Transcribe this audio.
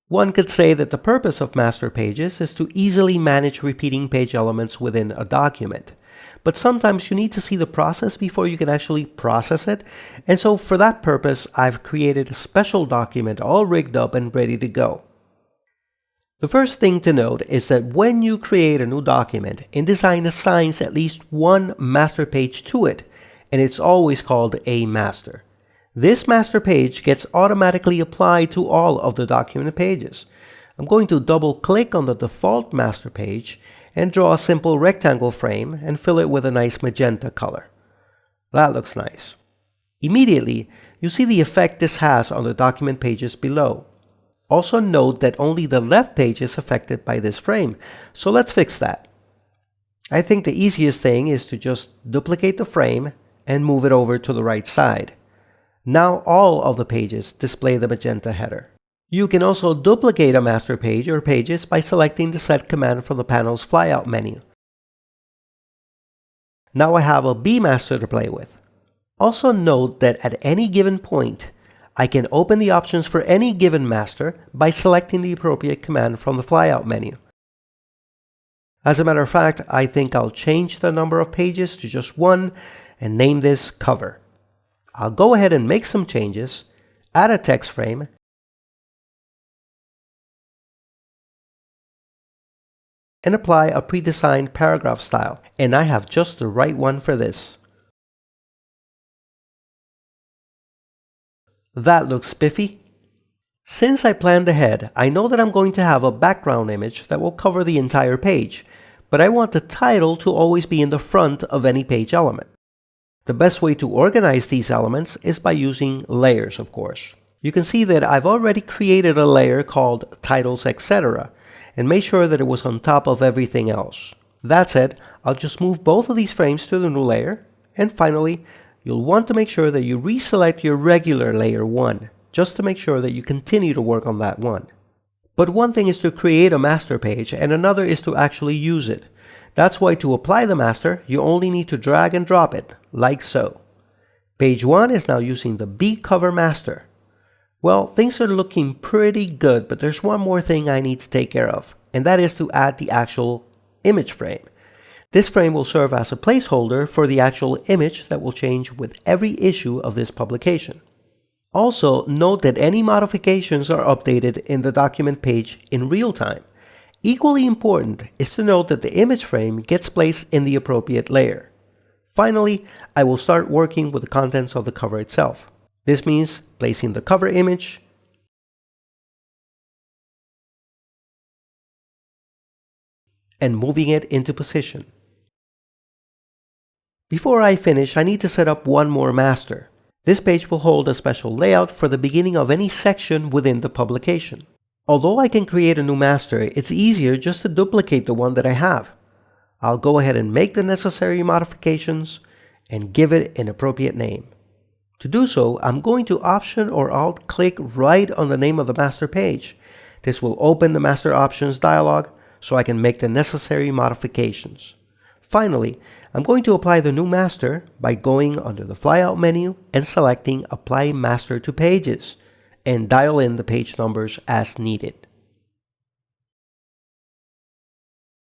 One could say that the purpose of master pages is to easily manage repeating page elements within a document. But sometimes you need to see the process before you can actually process it, and so for that purpose, I've created a special document all rigged up and ready to go. The first thing to note is that when you create a new document, InDesign assigns at least one master page to it, and it's always called a master. This master page gets automatically applied to all of the document pages. I'm going to double-click on the default master page and draw a simple rectangle frame and fill it with a nice magenta color. That looks nice. Immediately, you see the effect this has on the document pages below. Also note that only the left page is affected by this frame, so let's fix that. I think the easiest thing is to just duplicate the frame and move it over to the right side. Now all of the pages display the magenta header. You can also duplicate a master page or pages by selecting the Set command from the panel's flyout menu. Now I have a B master to play with. Also note that at any given point, I can open the options for any given master by selecting the appropriate command from the flyout menu. As a matter of fact, I think I'll change the number of pages to just one and name this cover. I'll go ahead and make some changes, add a text frame, and apply a pre-designed paragraph style, and I have just the right one for this. That looks spiffy. Since I planned ahead, I know that I'm going to have a background image that will cover the entire page, but I want the title to always be in the front of any page element. The best way to organize these elements is by using layers, of course. You can see that I've already created a layer called Titles, etc., and made sure that it was on top of everything else. That said, I'll just move both of these frames to the new layer, and finally, you'll want to make sure that you reselect your regular layer 1, just to make sure that you continue to work on that one. But one thing is to create a master page, and another is to actually use it. That's why to apply the master, you only need to drag and drop it, like so. Page 1 is now using the B cover master. Well, things are looking pretty good, but there's one more thing I need to take care of, and that is to add the actual image frame. This frame will serve as a placeholder for the actual image that will change with every issue of this publication. Also, note that any modifications are updated in the document page in real time. Equally important is to note that the image frame gets placed in the appropriate layer. Finally, I will start working with the contents of the cover itself. This means placing the cover image, and moving it into position. Before I finish, I need to set up one more master. This page will hold a special layout for the beginning of any section within the publication. Although I can create a new master, it's easier just to duplicate the one that I have. I'll go ahead and make the necessary modifications and give it an appropriate name. To do so, I'm going to Option or Alt click right on the name of the master page. This will open the Master Options dialog so I can make the necessary modifications. Finally, I'm going to apply the new master by going under the flyout menu and selecting Apply Master to Pages, and dial in the page numbers as needed.